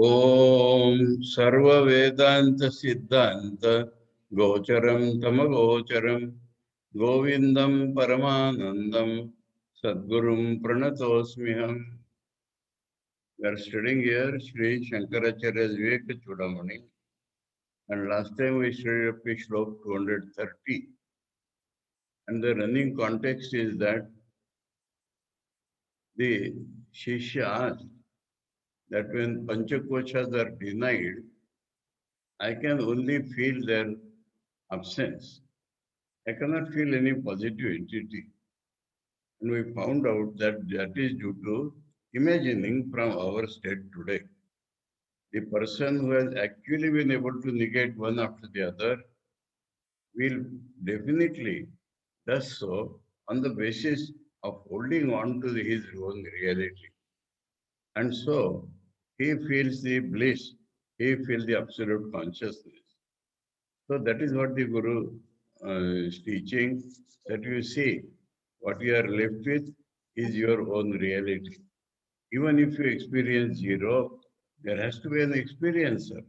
ओम सर्व वेदांत सिद्धांत गोचरम तम गोचरम गोविंदम परमानंदम सद्गुरुं प्रणतोस्म्यहम्. We are studying here Sri Shankaracharya's Viveka Chudamani, and last time we studied up to Shlok 230. And the running context is that the Shishya asked that when Panchakoshas are denied, I can only feel their absence. I cannot feel any positive entity. And we found out that that is due to imagining from our state today. The person who has actually been able to negate one after the other will definitely does so on the basis of holding on to his own reality. And so he feels the bliss, he feels the absolute consciousness. So that is what the Guru is teaching, that you see what you are left with is your own reality. Even if you experience zero, there has to be an experiencer.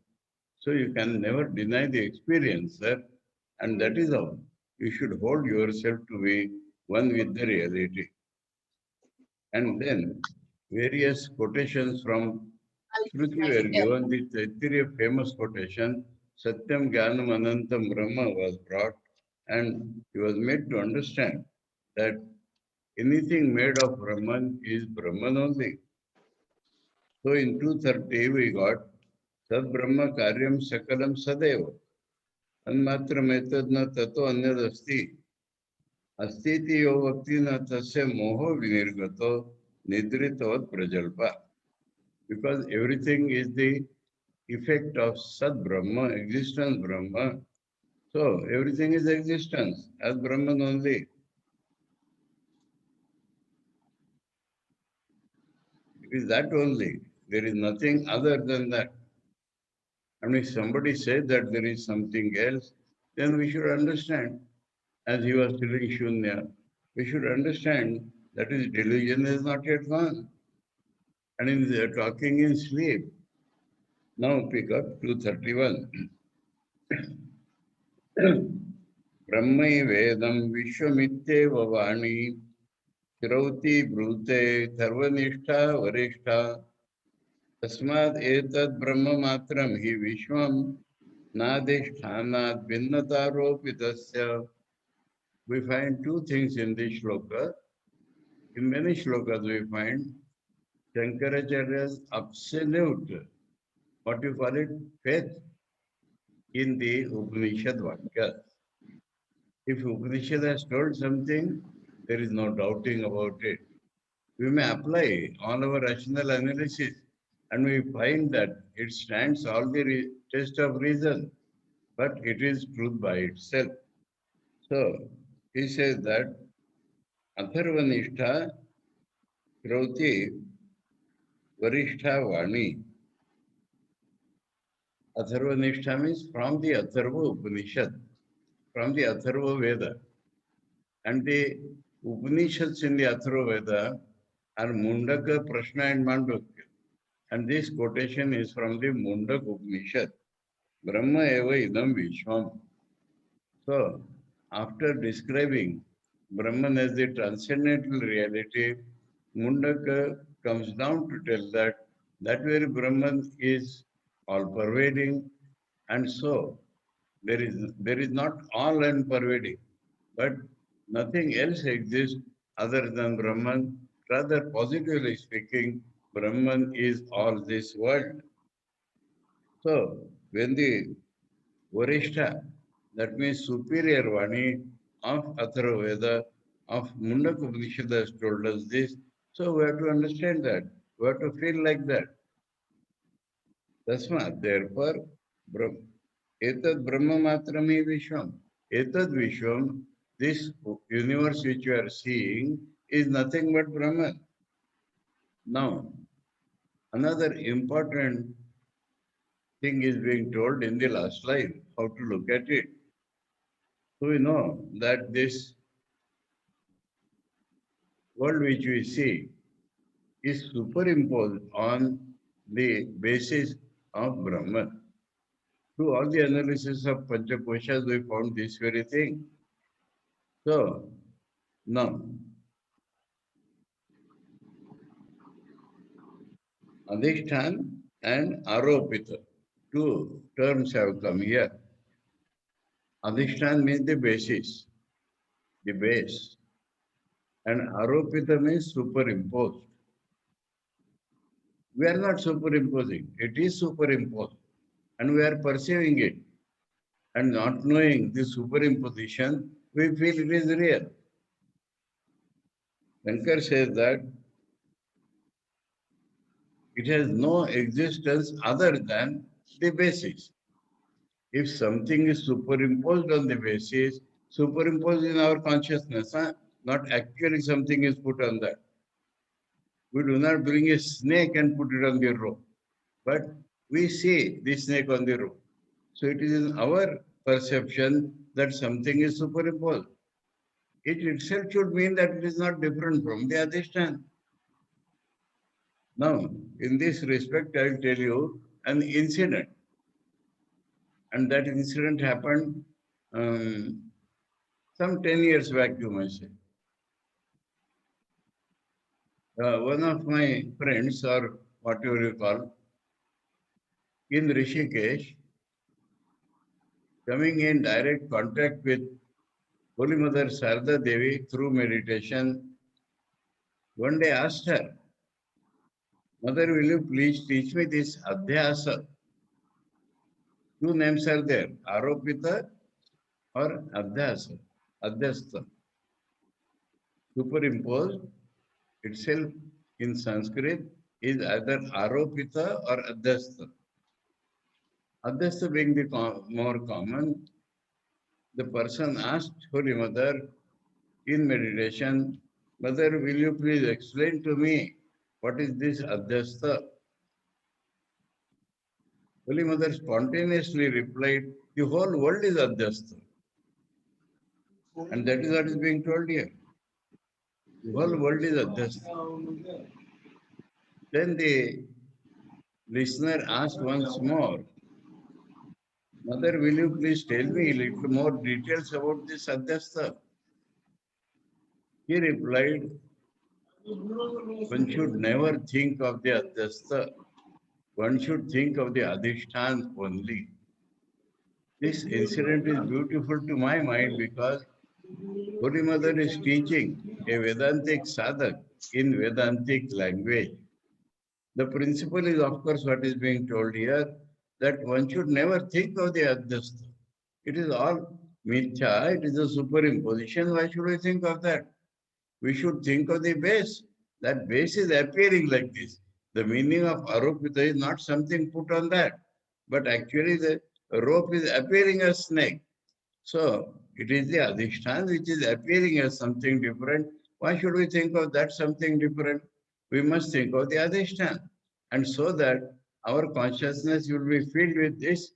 So you can never deny the experiencer, and that is how you should hold yourself to be one with the reality. And then various quotations from Shruti were given. The Taittiriya famous quotation, Satyam Jnanam Anantam Brahma was brought, and he was made to understand that anything made of Brahman is Brahman only. So in 230 we got Sad Brahma Karyam Sakalam Sadeva. Anmatram etad na tato anyad asti. Astiti yo vakti na tasya moho vinirgato nidritavat prajalpa. Because everything is the effect of Sad Brahma, existence Brahma. So everything is existence as Brahman only. It is that only. There is nothing other than that. And if somebody says that there is something else, then we should understand, as he was telling Shunya, we should understand that his delusion is not yet gone. And in the talking in sleep. Now pick up 231. Brahmai Vedam Vishwamityeva Vani Shirauti Brute Sarvanishtha Varishtha Tasmad Etad Brahma Matram Hi Vishwam Nadishthanad Vinnataropitasya. We find two things in this shloka. In many shlokas we find Shankaracharya's absolute, what you call it, faith in the Upanishad Vakyas. If Upanishad has told something, there is no doubting about it. We may apply all our rational analysis and we find that it stands all the test of reason, but it is truth by itself. So he says that Atharvanishtha Krauti Varishtha Vani. Atharvanishtha means from the Atharva Upanishad, from the Atharva Veda. And the Upanishads in the Atharva Veda are Mundaka, Prashna, and Mandukya. And this quotation is from the Mundak Upanishad. Brahma eva idam vishwam. So, after describing Brahman as the transcendental reality, Mundaka comes down to tell that that very Brahman is all pervading, and so there is not all and pervading, but nothing else exists other than Brahman. Rather, positively speaking, Brahman is all this world. So, when the Varishtha, that means superior Vani of Atharvaveda, of Mundak Upanishad has told us this, so we have to understand that. We have to feel like that. Tasmat, therefore, Etad Brahma Matrami Vishwam. Etad Vishwam, this universe which you are seeing, is nothing but Brahman. Now, another important thing is being told in the last line, how to look at it. So we know that this world which we see is superimposed on the basis of Brahman. Through all the analysis of Panchakoshas, we found this very thing. So, now, Adhishtan and Aropita, two terms have come here. Adhishtan means the basis, the base, and Aropita means superimposed. We are not superimposing, it is superimposed, and we are perceiving it. And not knowing the superimposition, we feel it is real. Shankar says that it has no existence other than the basis. If something is superimposed on the basis, superimposed in our consciousness, not actually something is put on that. We do not bring a snake and put it on the rope, but we see the snake on the rope. So it is in our perception that something is superimposed. It itself should mean that it is not different from the Adhishtan. Now, in this respect, I will tell you an incident. And that incident happened some 10 years back, you may say. One of my friends, or whatever you call, in Rishikesh, coming in direct contact with Holy Mother Sarada Devi through meditation, one day asked her, Mother, will you please teach me this Adhyasa? Two names are there, Aropita or Adhyasa, Adhyastha. Superimposed itself in Sanskrit is either Aropita or Adhyastha. Adhyastha being the more common, the person asked Holy Mother in meditation, Mother, will you please explain to me what is this Adhyastha? Holy Mother spontaneously replied, the whole world is Adhyastha. And that is what is being told here. The whole world is Adhyastha. Then the listener asked once more, Mother, will you please tell me a little more details about this Adhyastha? He replied, one should never think of the Adhyastha. One should think of the Adhishtan only. This incident is beautiful to my mind because Holy Mother is teaching a Vedantic sadhak in Vedantic language. The principle is, of course, what is being told here, that one should never think of the Adhyastha. It is all mithya, it is a superimposition. Why should we think of that? We should think of the base. That base is appearing like this. The meaning of aropita is not something put on that, but actually the rope is appearing as snake. So it is the adhishtan which is appearing as something different. Why should we think of that something different? We must think of the adhishtan. And so that our consciousness will be filled with this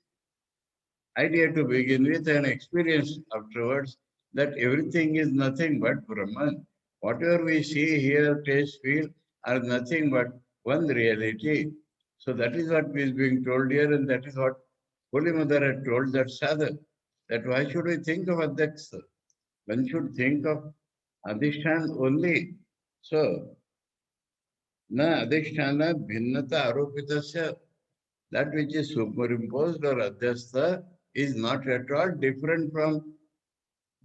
idea to begin with and experience afterwards that everything is nothing but Brahman. Whatever we see, hear, taste, feel are nothing but one reality. So that is what is being told here, and that is what Holy Mother had told that sadhak, that why should we think of Adhyaksa? One should think of Adhishtan only. So, na Adhishtana bhinnata aropitasya, that which is superimposed or adhyastha is not at all different from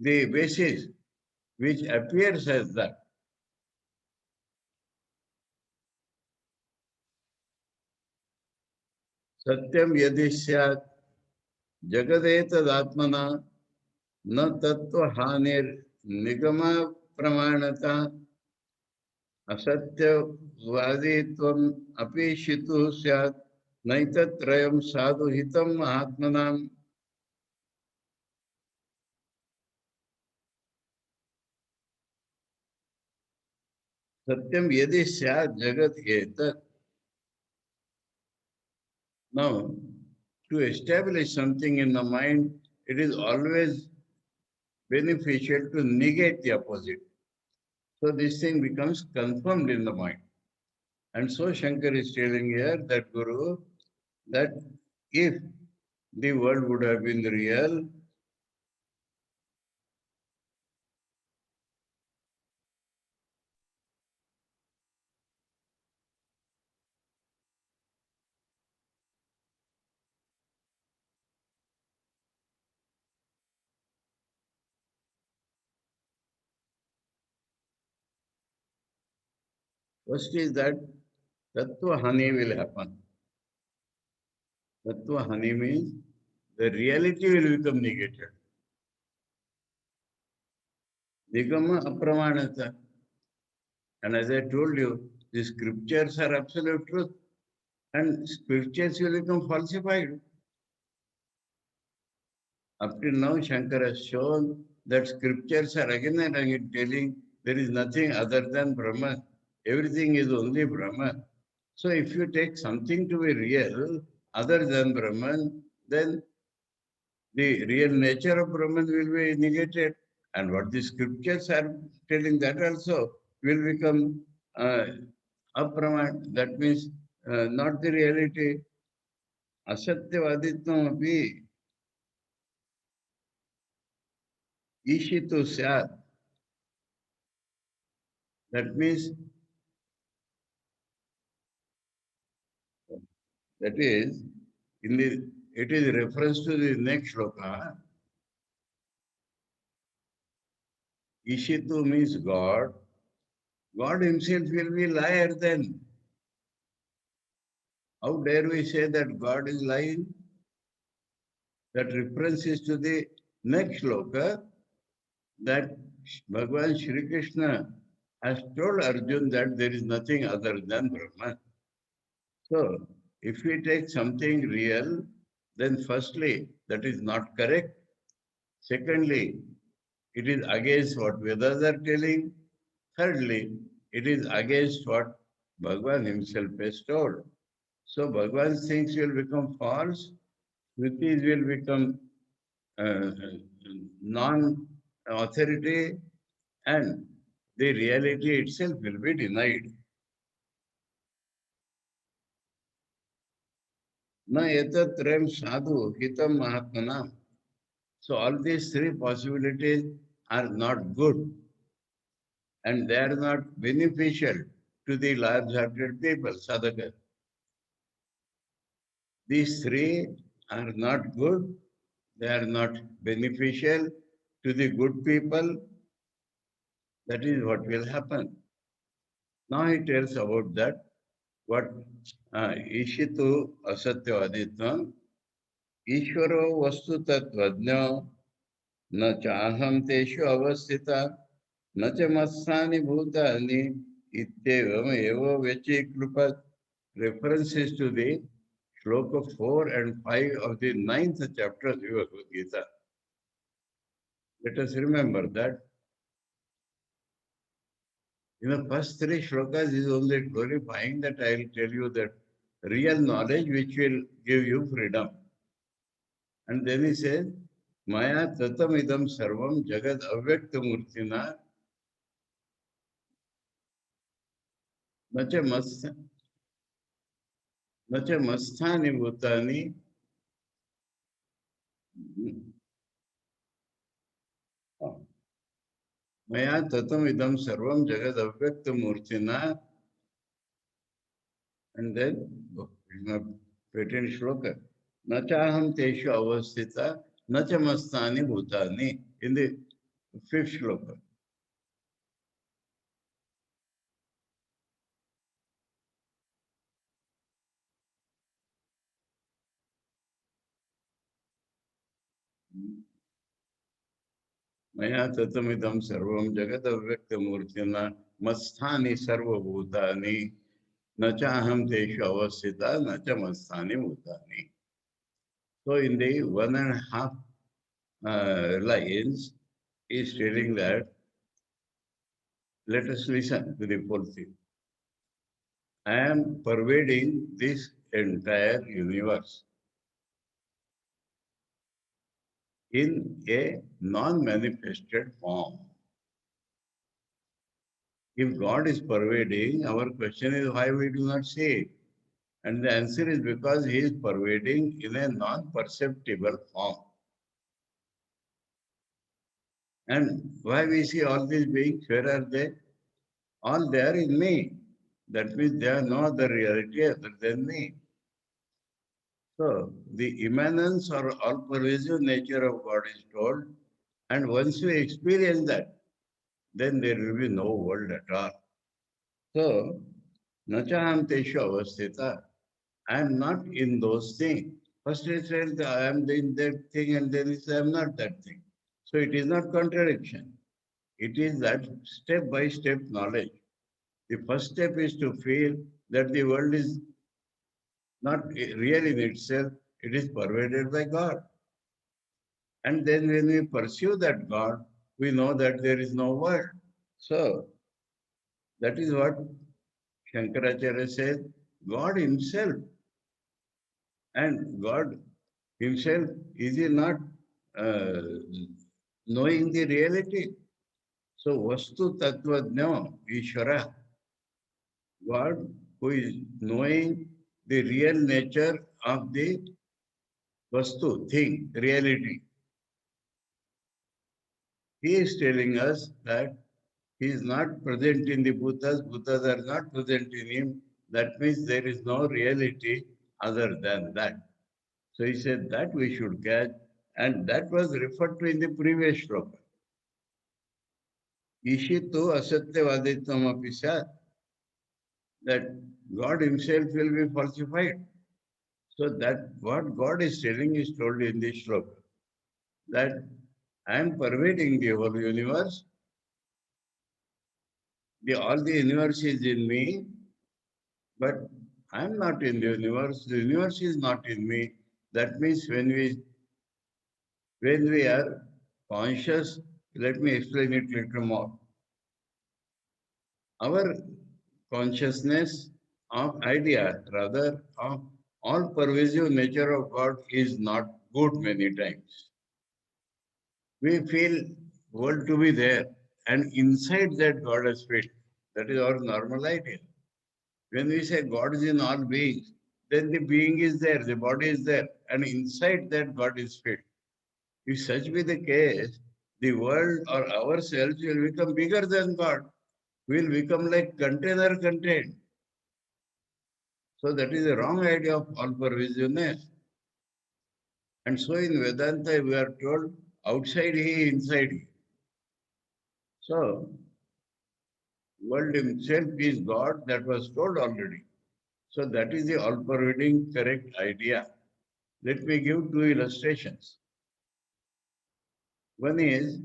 the basis which appears as that. Satyam yadi syat jagadetatmana na tattva hanir nigama pramanata asatya vaditvam apishitu syat naitatrayam sadhu hitam mahatmanam. Satyam yadi syat jagat etat. Now, to establish something in the mind, it is always beneficial to negate the opposite. So this thing becomes confirmed in the mind. And so Shankar is telling here that Guru, that if the world would have been real, first is that Tattva Hani will happen. Tattva Hani means the reality will become negated. Nigama apramanata. And as I told you, the scriptures are absolute truth and scriptures will become falsified. Up till now, Shankara has shown that scriptures are again and again telling there is nothing other than Brahman. Everything is only Brahman. So if you take something to be real other than Brahman, then the real nature of Brahman will be negated. And what the scriptures are telling that also will become apraman. That means not the reality. Asatyavaditvam api ishitu syat. That means, that is, in the, it is reference to the next shloka. Ishitu means God. God himself will be liar then. How dare we say that God is lying? That reference is to the next shloka, that Bhagavan Shri Krishna has told Arjun that there is nothing other than Brahman. So, if we take something real, then firstly, that is not correct. Secondly, it is against what Vedas are telling. Thirdly, it is against what Bhagavan himself has told. So Bhagavan's things will become false, Shrutis will become uh, non-authority, and the reality itself will be denied. Na etatrem sadhu hitam mahatmanam. So all these three possibilities are not good and they are not beneficial to the large-hearted people, sadhaka. These three are not good, they are not beneficial to the good people. That is what will happen. Now he tells about that, what Ishitu Asatyavaditvam, Ishvaro Vastu Tatvajna, Na Chaham Teshu Avasthita, Na Chamassani Bhutani, Ittevam Eva Vechiklupat. References to the Shloka 4 and 5 of the 9th chapter of the Bhagavad Gita. Let us remember that in the first three shlokas is only glorifying that I will tell you that real knowledge which will give you freedom. And then he says, Maya tatam idam sarvam jagad avyakta murtina nacha masthani bhutani Maya tatam idam sarvam jagad avyakta murtina. And then, patent shloka. Nachaham teshu avasthita, nachamastani bhutani. In the fifth shloka. Maya tatamidam sarvam jagadavyakta murtina masthani sarvabhutani nachaham teshu avasthita nachamastani bhutani. So in the 1.5 lines, he is telling that, let us listen to the full thing. I am pervading this entire universe in a non-manifested form. If God is pervading, our question is why we do not see it. And the answer is because he is pervading in a non-perceptible form. And why we see all these beings, where are they? All they are in me. That means they are no other reality other than me. So the immanence or all-pervasive nature of God is told, and once we experience that, then there will be no world at all. So, nachaham teshu avasthita. I am not in those things. First it says I am in that thing, and then it says I am not that thing. So it is not contradiction. It is that step-by-step knowledge. The first step is to feel that the world is not real in itself, it is pervaded by God. And then when we pursue that God, we know that there is no world. So that is what Shankaracharya says, God himself. And God himself, is he not uh, knowing the reality? So Vastu Tattvajna Ishvara, God who is knowing the real nature of the Vastu, thing, reality. He is telling us that he is not present in the Bhutas, Bhutas are not present in him. That means there is no reality other than that. So he said that we should catch, and that was referred to in the previous shloka. Ishitu asatyavaditvam apisat, that God himself will be falsified. So that what God is telling is told in this shloka, that I am pervading the whole universe, all the universe is in me, but I am not in the universe is not in me. That means when we are conscious, let me explain it a little more. Our consciousness of idea, rather of all pervasive nature of God is not good many times. We feel world to be there, and inside that God has fit. That is our normal idea. When we say God is in all beings, then the being is there, the body is there, and inside that God is fit. If such be the case, the world or ourselves will become bigger than God. We will become like container contained. So that is a wrong idea of all pervasiveness. And so in Vedanta we are told outside he, inside he. So world himself is God, that was told already. So that is the all-pervading correct idea. Let me give two illustrations. One is,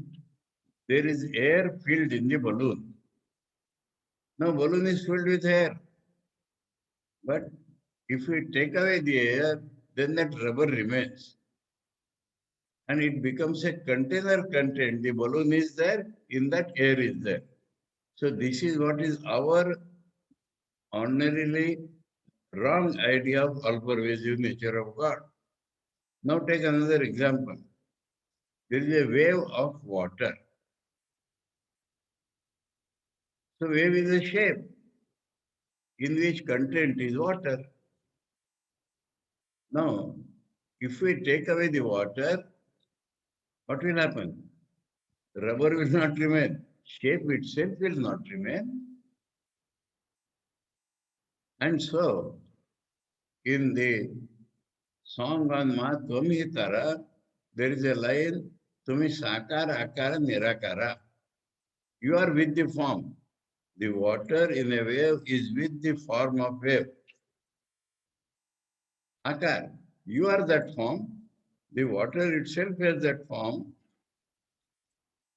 there is air filled in the balloon. Now balloon is filled with air. But if we take away the air, then that rubber remains. And it becomes a container content. The balloon is there, in that air is there. So this is what is our ordinarily wrong idea of all-pervasive nature of God. Now take another example. There is a wave of water. So wave is a shape in which content is water. Now, if we take away the water, what will happen? Rubber will not remain. Shape itself will not remain. And so, in the song on Ma Twami Tara, there is a line, Tumi Sakara Akara Nirakara. You are with the form. The water in a wave is with the form of wave. Akar, you are that form. The water itself has that form.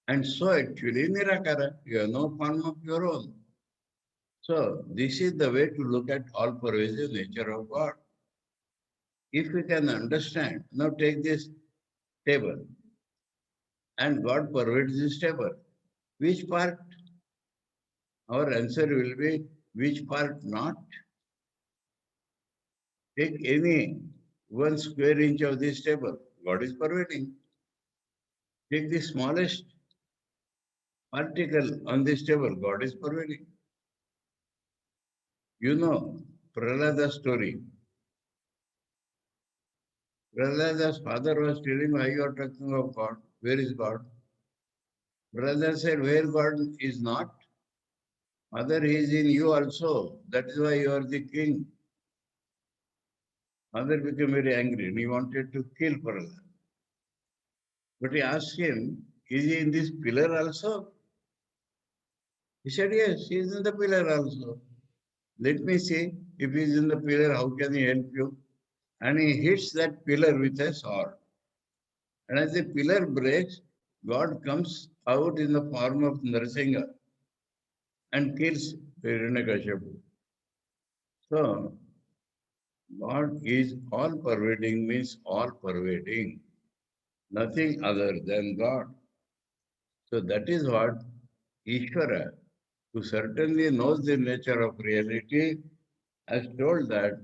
And so actually Nirakara, you have no form of your own. So this is the way to look at all pervasive nature of God. If we can understand, now take this table and God pervades this table. Which part? Our answer will be which part not? Take any 1 square inch of this table. God is pervading. Take the smallest particle on this table. God is pervading. You know, Prahlada's story. Prahlada's father was telling, why you are talking of God? Where is God? Prahlada said, where God is not, Mother, he is in you also. That is why you are the king. Mother became very angry and he wanted to kill Prahlada. But he asked him, is he in this pillar also? He said, yes, he is in the pillar also. Let me see if he is in the pillar, how can he help you? And he hits that pillar with a sword. And as the pillar breaks, God comes out in the form of Narsingha and kills Hiranyakashipu. So, God is all pervading means all pervading, nothing other than God. So that is what Ishvara, who certainly knows the nature of reality, has told that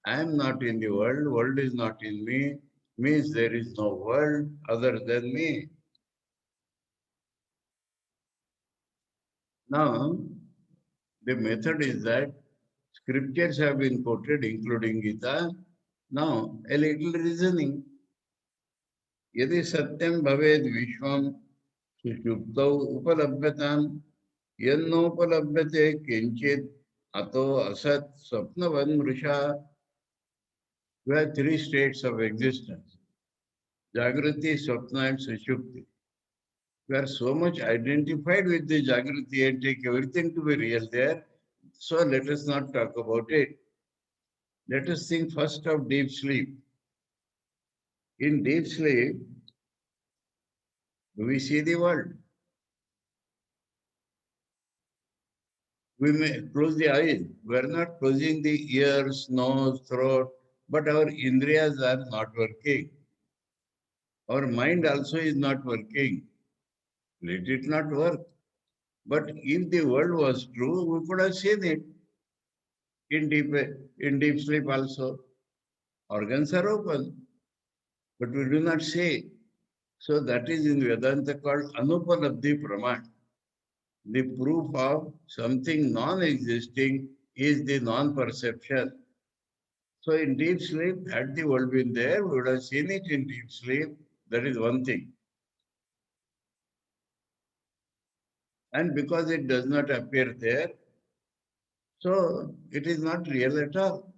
I am not in the world, world is not in me, means there is no world other than me. Now, the method is that scriptures have been quoted, including Gita. Now, a little reasoning. यदि सत्यम भवेद विश्वम सुषुप्तौ उपलभ्यताम यन्नोपलभ्यते किंचित अतो असत स्वप्नवन् मृषा. We have three states of existence: Jagrati, Swapna, and Sushupti. We are so much identified with the Jagrati and take everything to be real there. So let us not talk about it. Let us think first of deep sleep. In deep sleep, we see the world. We may close the eyes. We are not closing the ears, nose, throat, but our indriyas are not working. Our mind also is not working. Let it not work. But if the world was true, we could have seen it in deep, in deep sleep also. Organs are open, but we do not see. So that is in Vedanta called Anupalabdhi Praman. The proof of something non-existing is the non-perception. So in deep sleep, had the world been there, we would have seen it in deep sleep. That is one thing. And because it does not appear there, so it is not real at all.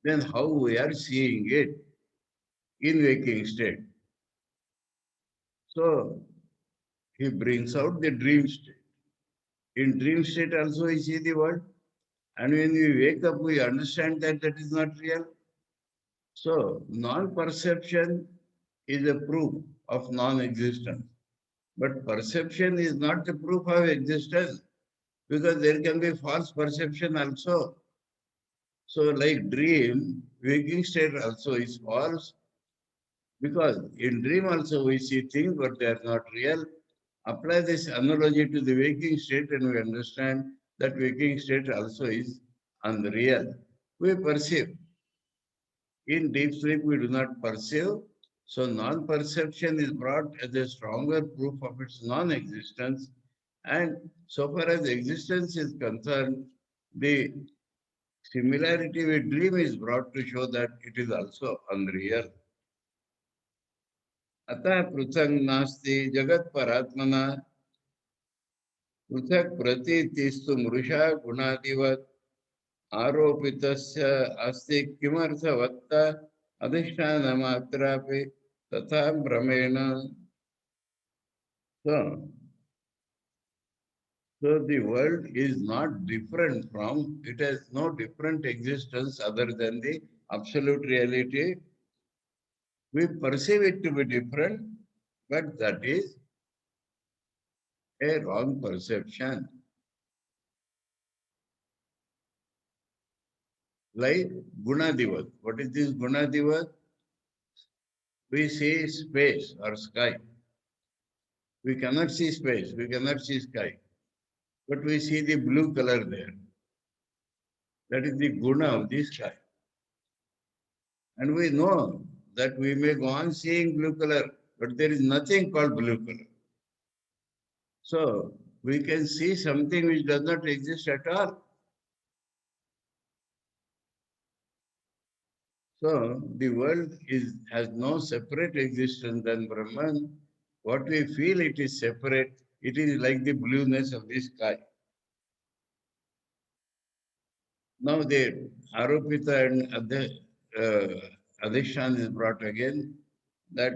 Then how we are seeing it in waking state? So he brings out the dream state. In dream state also we see the world. And when we wake up, we understand that that is not real. So non-perception is a proof of non-existence. But perception is not the proof of existence because there can be false perception also. So like dream, waking state also is false because in dream also we see things but they are not real. Apply this analogy to the waking state and we understand that waking state also is unreal. We perceive. In deep sleep we do not perceive. So non-perception is brought as a stronger proof of its non-existence. And so far as existence is concerned, the similarity with dream is brought to show that it is also unreal. अतः पृथक नास्ति जगत परात्मना पृथक प्रतीतिस्तु मृषा गुणादिवत् आरोपितस्य अस्ति किमर्थवत्ता अधिष्ठानमात्रापि तथा भ्रमेण. So, so the world is not different from, it has no different existence other than the absolute reality. We perceive it to be different, but that is a wrong perception. Like Gunadivat. What is this Gunadivat? We see space or sky. We cannot see space, we cannot see sky. But we see the blue color there. That is the guna of the sky. And we know that we may go on seeing blue color, but there is nothing called blue color. So we can see something which does not exist at all. So the world has no separate existence than Brahman. What we feel it is separate, it is like the blueness of the sky. Now the Aropita and Adhishan is brought again, that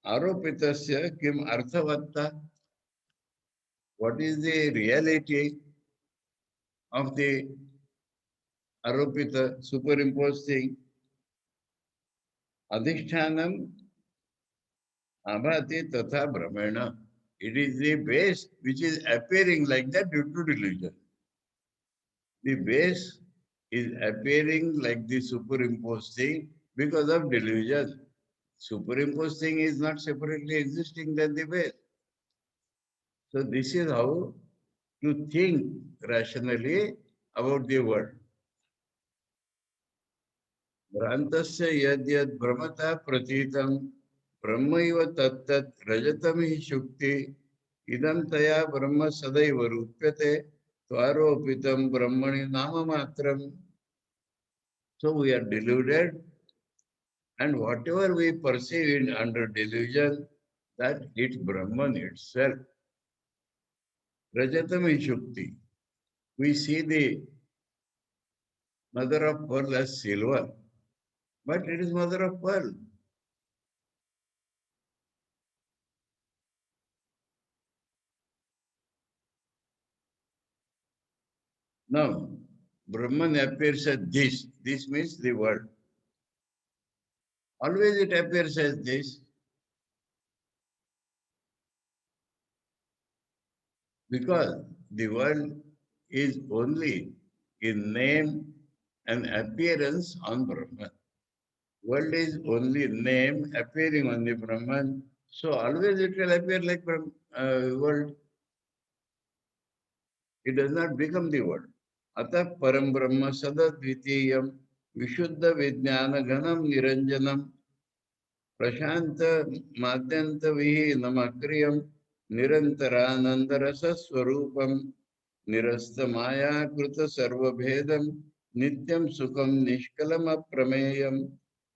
Aropitasya kim arthavatta, what is the reality of the Aropita superimposed thing? Adhishtanam abhati tatha brahmana. It is the base which is appearing like that due to delusion. The base is appearing like the superimposed thing because of delusion. Superimposed thing is not separately existing than the base. So this is how to think rationally about the world. Bhrantasya yad yad brahmata pratitam brahmaiva tattat rajatam hi shukti idam taya brahma sadaiva rupyate tvaropitam brahmani nama matram. So we are deluded, and whatever we perceive in under delusion, that it's Brahman itself. Rajatam is Shukti. We see the mother of pearl as silver, but it is mother of pearl. Now, Brahman appears as this. This means the world. Always it appears as this because the world is only in name and appearance on Brahman. World is only name appearing on the Brahman. So always it will appear like world. It does not become the world. Atah param brahma sadadvitiyam vishuddha vijnana ghanam niranjanam prashanta madhyanta vihinamakriyam nirantarananda rasa swarupam nirasta maya krita sarva bhedam nityam sukham nishkalam aprameyam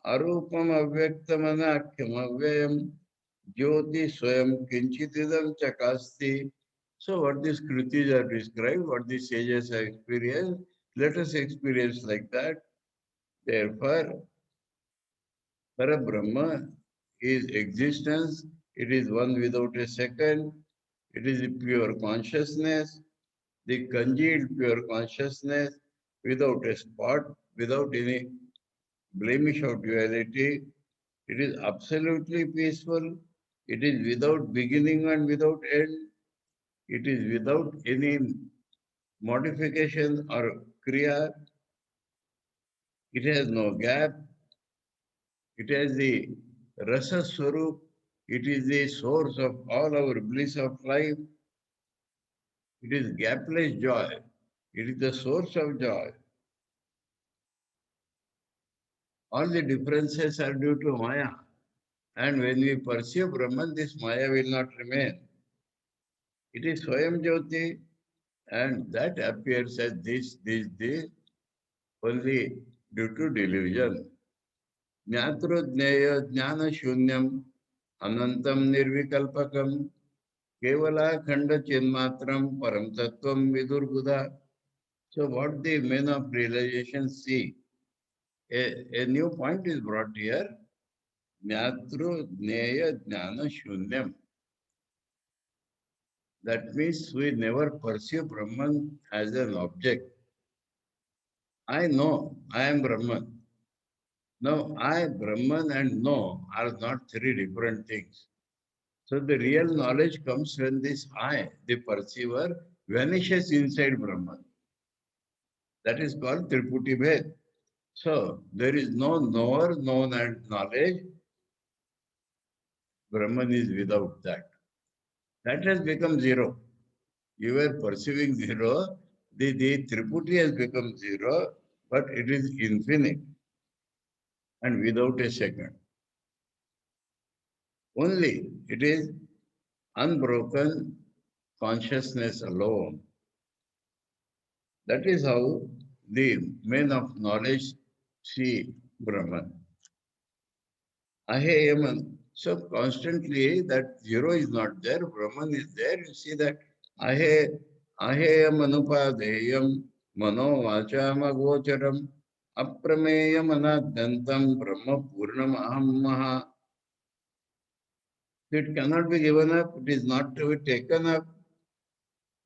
arupam avyaktam anakyam avyayam jyoti swayam kinchitidam chakasti. So what these kritis are described, what the sages have experienced, let us experience like that. Therefore, Parabrahma is existence, it is one without a second, it is a pure consciousness, the congealed pure consciousness, without a spot, without any blemish of duality. It is absolutely peaceful, it is without beginning and without end, it is without any modification or kriya, it has no gap, it has the rasa swarup, it is the source of all our bliss of life, it is gapless joy, it is the source of joy. All the differences are due to Maya. And when we pursue Brahman, this Maya will not remain. It is Swayam Jyoti, and that appears as this, only due to delusion. Jnatrodneya jnana shunyam anantam nirvikalpakam kevala khanda chinmatram param tattvam vidurbuddha. So what the men of realization see, a new point is brought here. Jnatrodneya jnana shunyam. That means we never pursue Brahman as an object. I know I am Brahman. Now, I, Brahman, and know are not three different things. So, the real knowledge comes when this I, the perceiver, vanishes inside Brahman. That is called Triputi Bhed. So, there is no knower, known, and knowledge. Brahman is without that. That has become zero. You were perceiving zero, the Triputi has become zero, but it is infinite and without a second. Only it is unbroken consciousness alone. That is how the men of knowledge see Brahman. Aheyaman. So constantly that zero is not there, Brahman is there. You see that aheyam anupadeyam mano vachama gocharam aprameyam anadyantam brahma purnam aham maha. It cannot be given up, it is not to be taken up,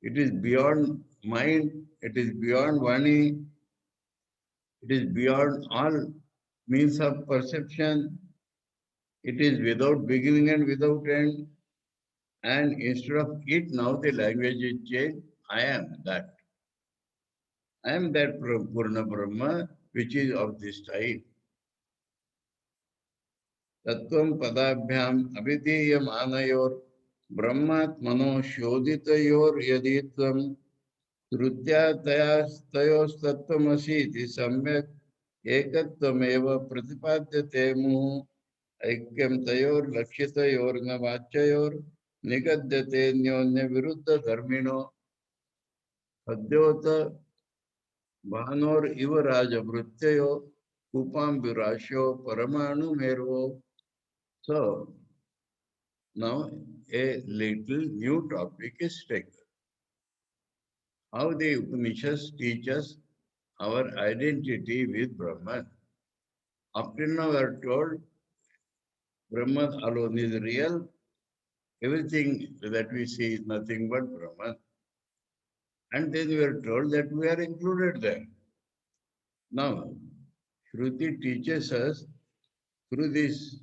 it is beyond mind, it is beyond Vani, it is beyond all means of perception, it is without beginning and without end. And instead of it, now the language is changed. I am that. I am that Purna Brahma, which is of this type. Tattvam padabhyam abhidiyam anayor brahmatmano shoditayor yaditvam Srutyatayas tattvamasiti samyak ekattvameva pratipadyate muhu ऐक्यम तयोर लक्षितयोर न वाच्ययोर निगद्यते न्योन्य विरुद्ध धर्मिणो अद्योत भानोर इव राजवृत्तयो उपाम्बुराशो परमाणु मेरवो. So now a little new topic is taken. How the Upanishads teach us our identity with Brahman. Up till now we are told Brahman alone is real. Everything that we see is nothing but Brahman. And then we are told that we are included there. Now, Shruti teaches us through this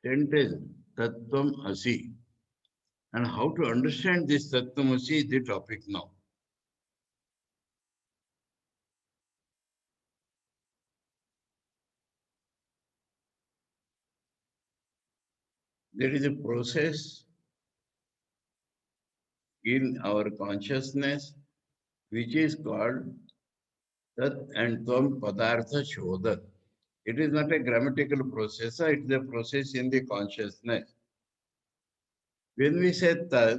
sentence, Tattvam Asi. And how to understand this Tattvam Asi is the topic now. There is a process in our consciousness which is called Tat and Tvam Padartha Shodhan. It is not a grammatical process, it is a process in the consciousness. When we say Tat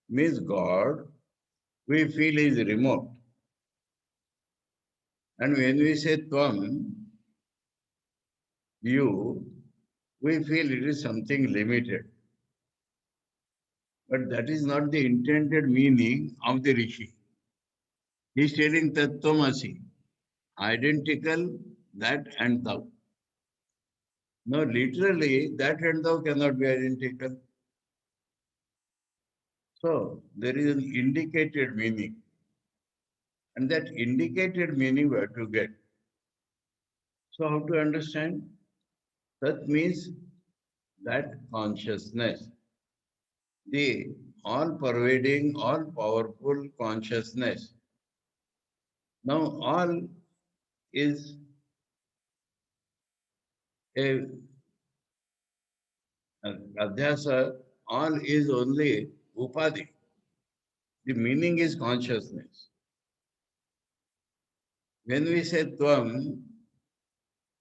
means God, we feel is remote. And when we say Tvam, you, we feel it is something limited. But that is not the intended meaning of the Rishi. He is telling Tattvamasi, identical, that and thou. Now, literally, that and thou cannot be identical. So, there is an indicated meaning. And that indicated meaning we have to get. So, how to understand? That means that consciousness, the all pervading, all powerful consciousness. Now, all is a adhyasa, all is only upadhi. The meaning is consciousness. When we say tvam,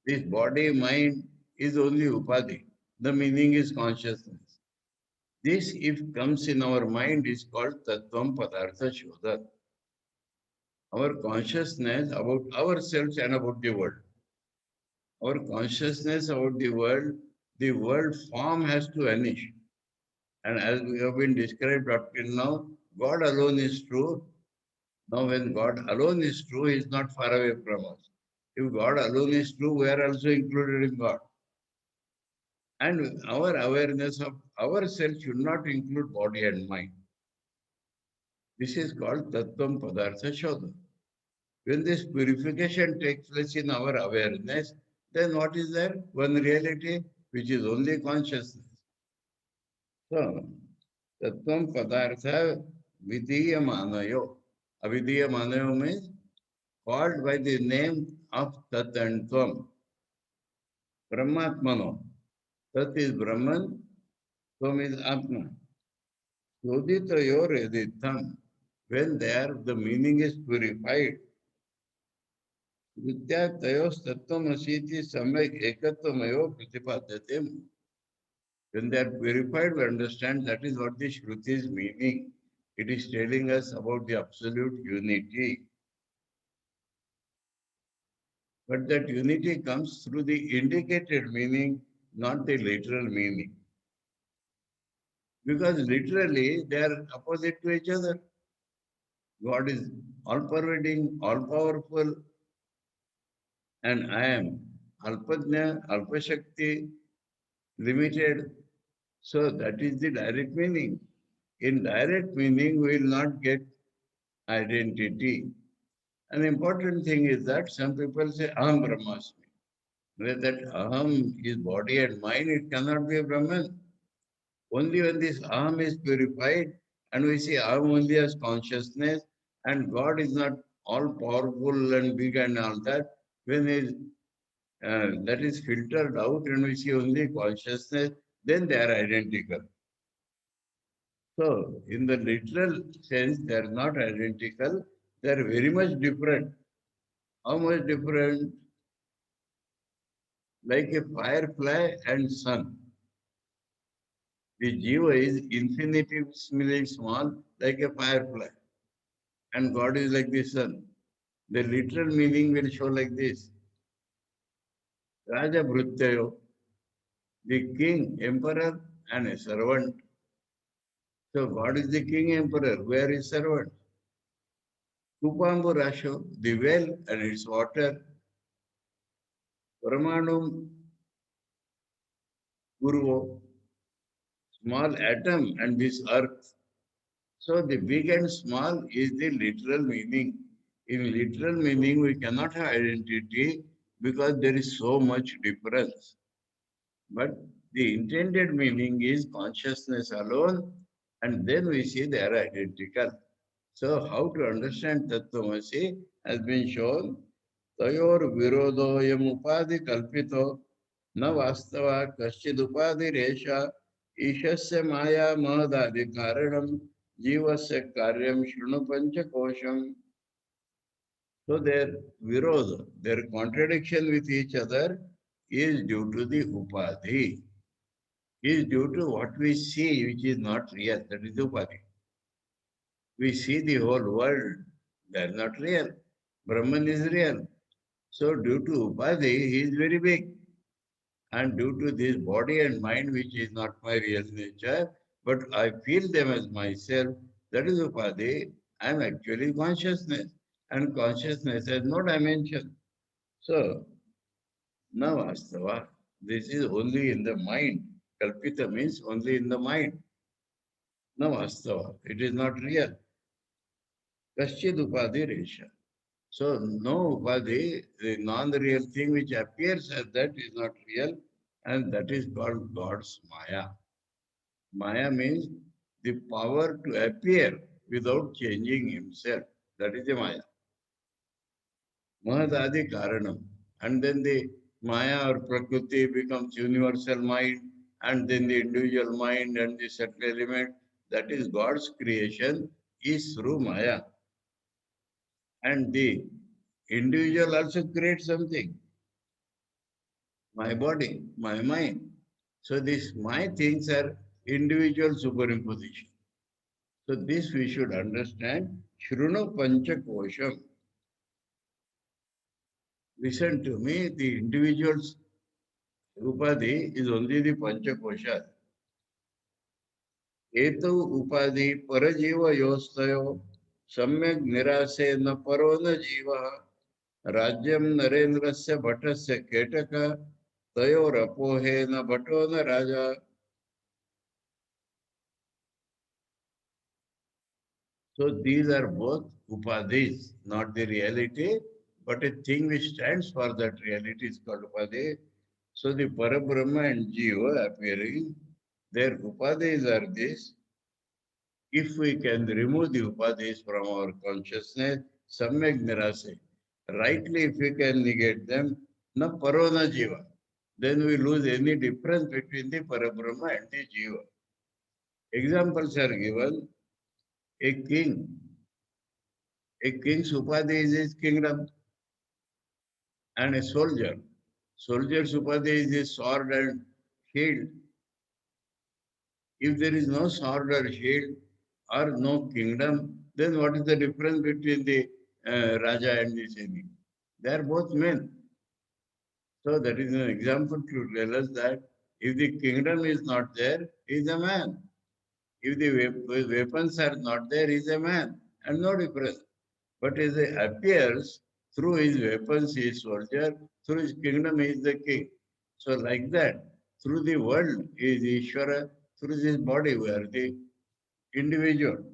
this body, mind is only upadhi. The meaning is consciousness. This, if comes in our mind, is called tattvam padartha shodha. Our consciousness about ourselves and about the world. Our consciousness about the world form has to vanish. And as we have been described up till now, God alone is true. Now, when God alone is true, He is not far away from us. If God alone is true, we are also included in God. And our awareness of ourselves should not include body and mind. This is called Tattvam Padartha Shodha. When this purification takes place in our awareness, then what is there? One reality, which is only consciousness. So, Tattvam Padartha Vidya Manayo. Avidya Manayo means called by the name of Tat and Tvam. Brahmatmano. Tat is Brahman, Tvam is Atma. Soditayor editham. When there the meaning is purified, Vidya Tayos Tattvam Asiti Samek Ekatvamayo Pratipadyatim. When they are purified, we understand that is what the Shruti is meaning. It is telling us about the absolute unity. But that unity comes through the indicated meaning, not the literal meaning. Because literally they are opposite to each other. God is all pervading, all powerful, and I am Alpajna, Alpashakti, limited. So that is the direct meaning. In direct meaning, we will not get identity. An important thing is that some people say Aham Brahmasmi. Where that Aham is body and mind, it cannot be a Brahman. Only when this Aham is purified and we see Aham only as consciousness and God is not all powerful and big and all that, when that is filtered out and we see only consciousness, then they are identical. So, in the literal sense, they are not identical, they are very much different. How much different? Like a firefly and sun. The jiva is infinitesimally small, like a firefly, and God is like the sun. The literal meaning will show like this. Raja Bhrutyayo, the king, emperor, and a servant. So God is the king, emperor. Where is servant? Kupambu Rasho, the well and its water. Paramanum Guruvo, small atom and this earth. So the big and small is the literal meaning. In literal meaning, we cannot have identity because there is so much difference. But the intended meaning is consciousness alone, and then we see they are identical. So, how to understand Tattvamasi has been shown. Tayor virodoyam upadi kalpito na vastava kaschid upadi resha ishasya maya mahadadi karanam jivasya karyam shrunu panchakosham. So their virodha, their contradiction with each other is due to the upadhi, is due to what we see which is not real, that is upadhi. We see the whole world, they are not real. Brahman is real. So due to upadhi, he is very big. And due to this body and mind, which is not my real nature, but I feel them as myself, that is upadhi, I am actually consciousness. And consciousness has no dimension. So, na vastava, this is only in the mind. Kalpita means only in the mind. Na vastava, it is not real. Kaschid upadhi resha. So, no upadhi, the non-real thing which appears as that is not real, and that is called God's Maya. Maya means the power to appear without changing himself. That is the Maya. Mahadadi Karanam. And then the Maya or Prakriti becomes universal mind, and then the individual mind and the subtle element, that is God's creation, is through Maya. And the individual also creates something. My body, my mind. So these my things are individual superimposition. So this we should understand. Shrunu Pancha Kosham. Listen to me, the individual's upadhi is only the Pancha Kosha. Etu upadhi parajiva yostayo samyak nirase na paro na jiva rajyam narendrasya bhattasya ketaka tayor apohe na bhato na raja. So these are both upadhis, not the reality, but a thing which stands for that reality is called upadhi. So the Parabrahma and Jiva appearing, their upadhis are this. If we can remove the upadhis from our consciousness, samyak nirase, rightly if we can negate them, na parona jiva, then we lose any difference between the Parabrahma and the Jiva. Examples are given. A king, a king's upadhi is his kingdom, and a soldier. Soldier's upadhi is his sword and shield. If there is no sword or shield or no kingdom, then what is the difference between the Raja and the Saini? They are both men. So that is an example to tell us that if the kingdom is not there, he is a man. If the weapons are not there, he is a man, and no difference. But as he appears, through his weapons he is soldier, through his kingdom he is the king. So like that, through the world he is Ishvara, through his body we are the individual.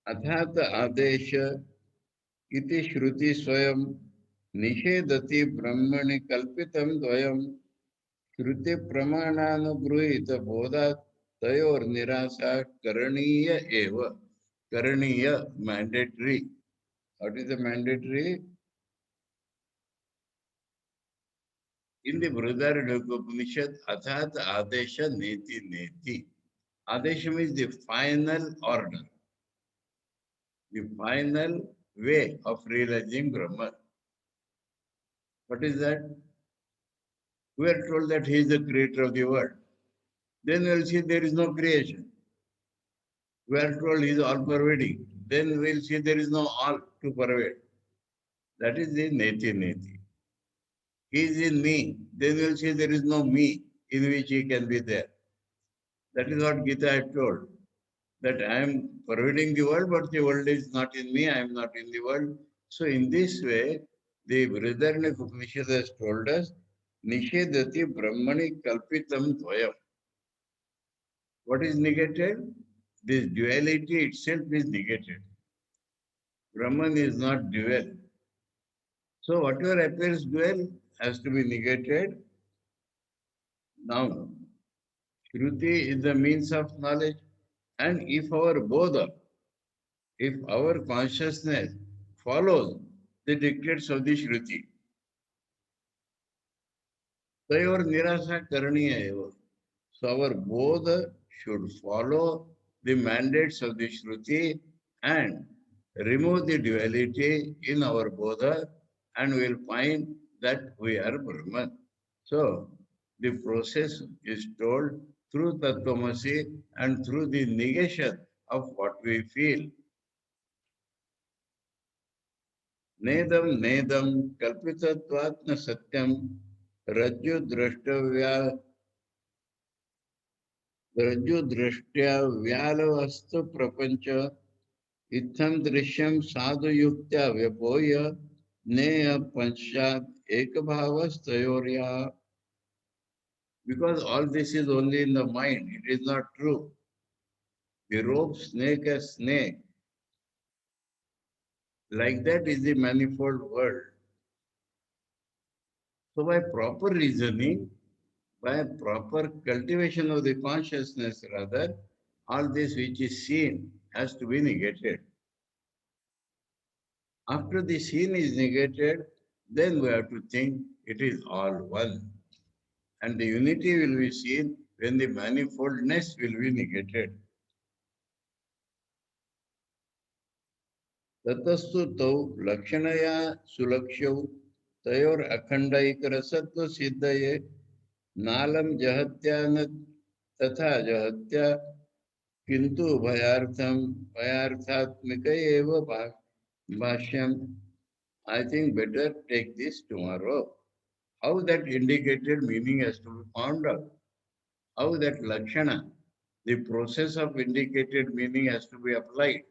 अथात आदेश इति श्रुति स्वयं निषेधति ब्रह्मणि कल्पितं द्वयं श्रुति प्रमाणानुगृहीत बोधात् तयोर्निराशा करणीय एव करणीय mandatory. What is the mandatory? In the Brihadaranyaka Upanishad, Athat Adesha Neti Neti. Adesha means the final order, the final way of realizing Brahman. What is that? We are told that he is the creator of the world. Then we will see there is no creation. We are told he is all pervading. Then we will see there is no all to pervade. That is the Neti Neti. He is in me. Then we will see there is no me in which he can be there. That is what Gita had told. That I am pervading the world, but the world is not in me, I am not in the world. So in this way, the Brihadaranyaka Upanishad has told us, Nishedati Brahmani Kalpitam Dvayam. What is negated? This duality itself is negated. Brahman is not dual. So whatever appears dual has to be negated. Now, Shruti is the means of knowledge. And if our bodha, if our consciousness follows the dictates of the Shruti, tayor nirasa karaniya eva. So our bodha should follow the mandates of the Shruti and remove the duality in our bodha, and we will find that we are Brahman. So the process is told through Tattvamasi and through the negation of what we feel. नेदम नेदम कल्पितत्वात् न सत्यम रज्जु द्रष्टव्या रज्जु दृष्ट्या व्यालवस्तु प्रपंच इत्थं दृश्यम साधु युक्त्या व्यपोय नेय पंचात् एक भावस्तयोर्या. Because all this is only in the mind, it is not true. The rope snake as snake. Like that is the manifold world. So by proper reasoning, by proper cultivation of the consciousness rather, all this which is seen has to be negated. After the seen is negated, then we have to think it is all one. And the unity will be seen when the manifoldness will be negated. ततस्तु तौ लक्षणया सुलक्ष्यौ तयोर अखंडैक रसत्व सिद्धये नालम जहत्या न तथा जहत्या किंतु भयार्थात्मिक एव भाष्यम. I think better take this tomorrow. How that indicated meaning has to be found out. How that lakshana, the process of indicated meaning has to be applied.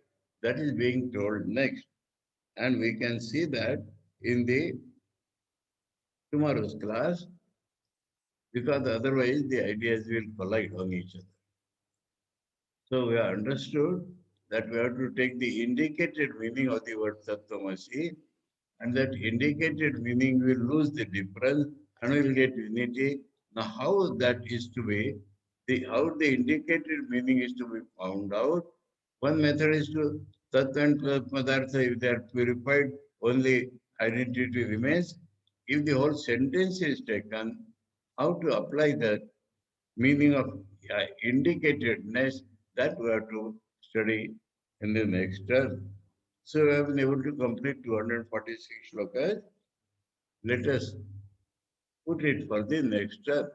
That is being told next. And we can see that in the tomorrow's class, because otherwise the ideas will collide on each other. So we have understood that we have to take the indicated meaning of the word Tattvamasi, and that indicated meaning will lose the difference and will get unity. Now how that is to be, how the indicated meaning is to be found out. One method is to Tattva and Padartha, if they are purified, only identity remains. If the whole sentence is taken, how to apply the meaning of indicatedness, that we have to study in the next term. So we have been able to complete 246 shlokas. Let us put it for the next term.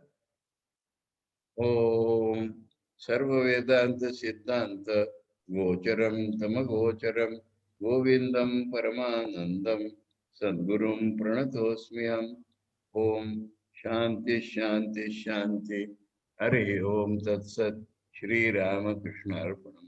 Om Sarva Vedanta Siddhanta Gocharam Tamagocharam Govindam Paramanandam सद्गुरुं प्रणतोऽस्म्यहम्। Om Shanti शांति शांति। हरि ओम तत्सत। श्री रामकृष्ण अर्पण।